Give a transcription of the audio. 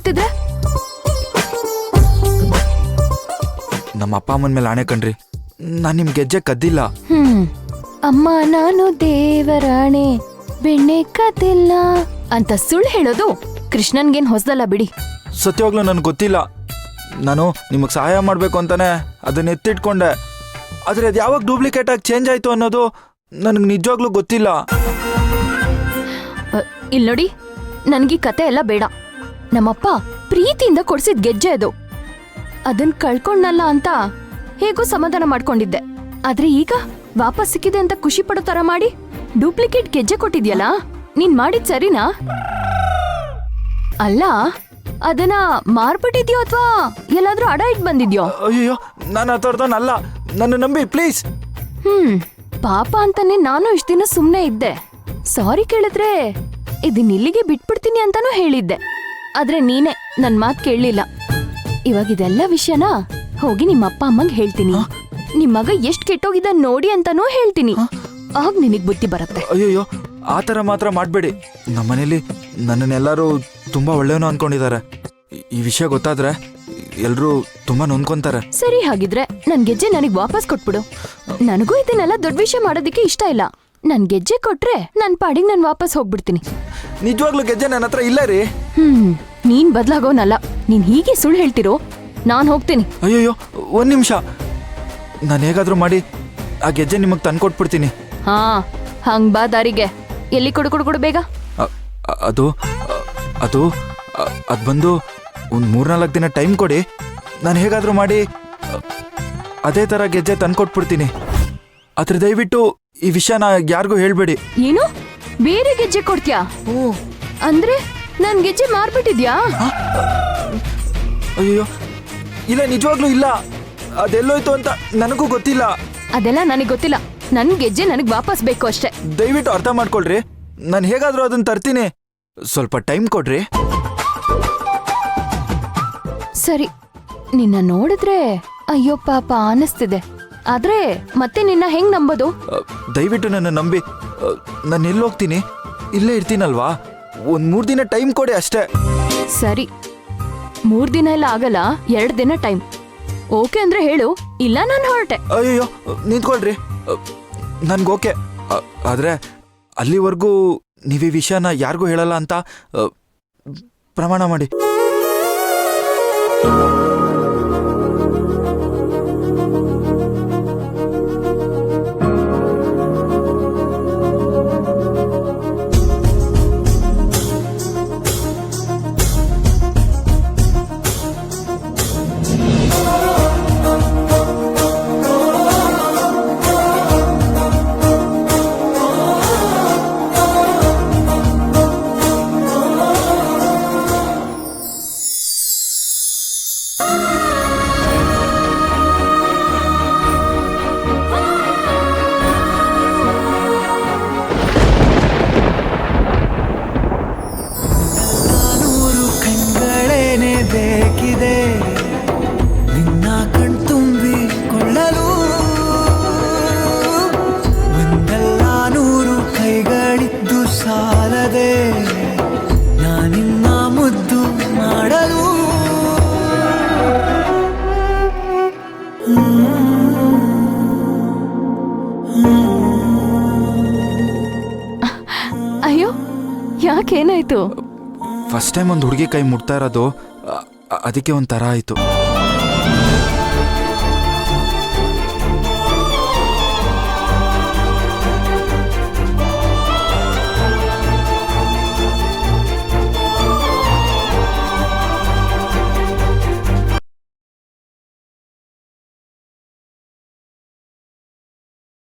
ತೋರಿಸ್ತಿದ್ರೆ? ನಮ್ಮ ಅಪ್ಪ ಅಮ್ಮನ ಮೇಲೆ ಆಣೆ ಕಣ್ರಿ, ನಾನ್ ನಿಮ್ ಗೆಜ್ಜೆ ಕದ್ದಿಲ್ಲ. ಅಮ್ಮ ನಾನು ದೇವರಾಣೆ ಬೆಣ್ಣೆ ಕದ್ದಿಲ್ಲ ಅಂತ ಸುಳ್ಳು ಹೇಳೋದು ಕೃಷ್ಣನ್ಗೇನ್ ಹೊಸದಲ್ಲ ಬಿಡಿ. ಸತ್ಯವಾಗ್ಲೂ ನನ್ಗೆ ಗೊತ್ತಿಲ್ಲ. ನಾನು ನಿಮಗ್ ಸಹಾಯ ಮಾಡ್ಬೇಕು ಅಂತಾನೆ ಅದನ್ನ ಎತ್ತಿಟ್ಕೊಂಡೆ. ಆದ್ರೆ ಅದು ಯಾವಾಗ ಡೂಪ್ಲಿಕೇಟ್ ಆಗಿ ಚೇಂಜ್ ಆಯ್ತು ಅನ್ನೋದು ನನ್ಗೆ ನಿಜವಾಗ್ಲೂ ಗೊತ್ತಿಲ್ಲ. ಇಲ್ ನೋಡಿ, ನನ್ಗೀ ಕತೆ ಎಲ್ಲ ಬೇಡ. ನಮ್ಮಪ್ಪ ಪ್ರೀತಿಯಿಂದ ಕೊಡ್ಸಿದ್ ಗೆಜ್ಜೆ ಅದು. ಅದನ್ ಕಳ್ಕೊಂಡಲ್ಲ ಅಂತ ಹೇಗೂ ಸಮಾಧಾನ ಮಾಡ್ಕೊಂಡಿದ್ದೆ. ಆದ್ರೆ ಈಗ ವಾಪಸ್ ಸಿಕ್ಕಿದೆ ಅಂತ ಖುಷಿ ಪಡೋ ತರ ಮಾಡಿ ಡೂಪ್ಲಿಕೇಟ್ ಗೆಜ್ಜೆ ಕೊಟ್ಟಿದ್ಯಲ್ಲ, ನೀನ್ ಮಾಡಿದ್ ಸರಿನಾ? ಅಲ್ಲ, ಅದನ್ನ ಮಾರ್ಬಿಟ್ಟಿದ್ಯೋ ಅಥವಾ ಎಲ್ಲಾದ್ರೂ ಅಡ ಇಟ್ ಬಂದಿದ್ಯೋ? ಅಯ್ಯೋ, ನಾನು ಆ ಥರದವನಲ್ಲ, ನನ್ನ ನಂಬಿ ಪ್ಲೀಸ್. ಪಾಪ ಅಂತಾನೆ ನಾನು ಇಷ್ಟ ದಿನ ಸುಮ್ನೆ ಇದ್ದೆ. ಸಾರಿ ಕೇಳಿದ್ರೆ ಇದನ್ ಇಲ್ಲಿಗೆ ಬಿಟ್ಬಿಡ್ತೀನಿ ಅಂತಾನೂ ಹೇಳಿದ್ದೆ. ಆದ್ರೆ ನೀನೇ ನನ್ ಮಾತ್ ಕೇಳಲಿಲ್ಲ. ಇವಾಗ ಇದೆಲ್ಲ ವಿಷಯನ ಹೋಗಿ ನಿಮ್ಮ ಅಪ್ಪ ಅಮ್ಮಂಗ್ ಹೇಳ್ತೀನಿ. ನಿಮ್ ಮಗ ಎಷ್ಟ್ ಕೆಟ್ಟೋಗಿದ್ದ ನೋಡಿ ಅಂತಾನೂ ಹೇಳ್ತೀನಿ. ಆಗ ನಿನಗ್ ಬುದ್ಧಿ ಬರುತ್ತೆ. ಅಯ್ಯೋ, ಆ ಥರ ಮಾತ್ರ ಮಾಡ್ಬೇಡಿ. ನಮ್ಮನೇಲಿ ನನ್ನನ್ನೆಲ್ಲರೂ ತುಂಬಾ ಒಳ್ಳೆಯವನು ಅನ್ಕೊಂಡಿದ್ದಾರೆ. ಈ ವಿಷಯ ಗೊತ್ತಾದ್ರೆ ಎಲ್ರೂ ತುಂಬಾ ನೊಂದ್ಕೊಂತಾರೆ. ಸರಿ, ಹಾಗಿದ್ರೆ ನನ್ ಗೆಜ್ಜೆ ನನಗ್ ವಾಪಸ್ ಕೊಟ್ಬಿಡು. ನನಗೂ ಇದನ್ನೆಲ್ಲ ದೊಡ್ಡ ವಿಷಯ ಮಾಡೋದಿಕ್ಕೆ ಇಷ್ಟ ಇಲ್ಲ. ನನ್ ಗೆಜ್ಜೆ ಕೊಟ್ರೆ ನನ್ ಪಾಡಿಗೆ ನಾನು ವಾಪಸ್ ಹೋಗ್ಬಿಡ್ತೀನಿ. ನಿಜವಾಗ್ಲೂ ಗೆಜ್ಜೆ ನನ್ನ ಹತ್ರ ಇಲ್ಲ ರೀ. ನೀನ್ ಬದ್ಲಾಗೋನಲ್ಲ. ನೀನ್ ಹೀಗೆ ಸುಳ್ಳು ಹೇಳ್ತಿರೋ, ನಾನ್ ಹೋಗ್ತೀನಿ. ಅಯ್ಯಯ್ಯೋ, ಒಂದ್ ನಿಮಿಷ. ನಾನು ಹೇಗಾದ್ರೂ ಮಾಡಿ ಆ ಗೆಜ್ಜೆ ನಿಮಗ್ ತಂದ್ಕೊಟ್ಬಿಡ್ತೀನಿ. ಹಾ, ಹಂಗ್ ಬಾ ದಾರಿಗೆ. ಎಲ್ಲಿ ಕೊಡು ಬೇಗ. ಅದು ಅದು ಅದು ಬಂದು ಒಂದ್ 3-4 ದಿನ ಟೈಮ್ ಕೊಡಿ. ನಾನು ಹೇಗಾದ್ರೂ ಮಾಡಿ ಅದೇ ತರ ಗೆಜ್ಜೆ ತಂದ್ಕೊಟ್ಬಿಡ್ತೀನಿ. ಆದ್ರೆ ದಯವಿಟ್ಟು ಈ ವಿಷಯನ ಯಾರಿಗೂ ಹೇಳ್ಬೇಡಿ. ಏನು, ಬೇರೆ ಗೆಜ್ಜೆ ಕೊಡ್ತೀಯಾ? ಅಂದ್ರೆ ನನ್ ಗೆಜ್ಜೆ ಮಾರ್ಬಿಟ್ಟಿದ್ಯಾ? ಅಯ್ಯೋ, ಇಲ್ಲ, ನಿಜವಾಗ್ಲೂ ಇಲ್ಲ. ಅದೆಲ್ಲೋಯ್ತು ಅಂತ ನನಗೂ ಗೊತ್ತಿಲ್ಲ. ಅದೆಲ್ಲ ನನಗ್ ಗೊತ್ತಿಲ್ಲ. ನನ್ ಗೆಜ್ಜೆ ನನಗ್ ವಾಪಸ್ ಬೇಕು ಅಷ್ಟೇ. ದಯವಿಟ್ಟು ಅರ್ಥ ಮಾಡ್ಕೊಳ್ರಿ. ನಾನು ಹೇಗಾದ್ರೂ ಅದನ್ನ ತರ್ತೀನಿ. ಸ್ವಲ್ಪ ಟೈಮ್ ಕೊಡ್ರಿ. ಸರಿ, ನಿನ್ನ ನೋಡಿದ್ರೆ ಅಯ್ಯೋ ಪಾಪ ಅನಿಸ್ತಿದೆ. ಆದ್ರೆ ಮತ್ತೆ ನಿನ್ನ ಹೆಂಗ್ ನಂಬೋದು? ದಯವಿಟ್ಟು ನನ್ನ ನಂಬಿ. ನಾನು ಎಲ್ಲೋಗ್ತೀನಿ, ಇಲ್ಲೇ ಇರ್ತೀನಲ್ವಾ. ಒಂದ್ 3 ದಿನ ಟೈಮ್ ಕೊಡಿ ಅಷ್ಟೇ. ಸರಿ, 3 ದಿನ ಎಲ್ಲ ಆಗಲ್ಲ, 2 ದಿನ ಟೈಮ್. ಓಕೆ ಅಂದ್ರೆ ಹೇಳು, ಇಲ್ಲ ನಾನು ಹೊರಟೆ. ಅಯ್ಯೋ, ನಿಂತ್ಕೊಳ್ರಿ. ನನ್ಗೋಕೆ. ಆದ್ರೆ ಅಲ್ಲಿವರೆಗೂ ನೀವೀ ವಿಷಯನ ಯಾರಿಗೂ ಹೇಳಲ್ಲ ಅಂತ ಪ್ರಮಾಣ ಮಾಡಿ. ಬೇಕಿದೆ ನಿನ್ನ ಕಣ್ತುಂಬಿಕೊಳ್ಳಲು. ಒಂದಲ್ಲ 100 ಕೈಗಳಿದ್ದು ಸಾಲದೆ ನಾನಿನ್ನ ಮುದ್ದು ಮಾಡಲು. ಅಯ್ಯೋ, ಯಾಕೇನಾಯ್ತು? ಫಸ್ಟ್ ಟೈಮ್ ಒಂದು ಹುಡುಗಿ ಕೈ ಮುಟ್ತಾ ಇರೋದು, ಅದಕ್ಕೆ ಒಂಥರ ಆಯ್ತು.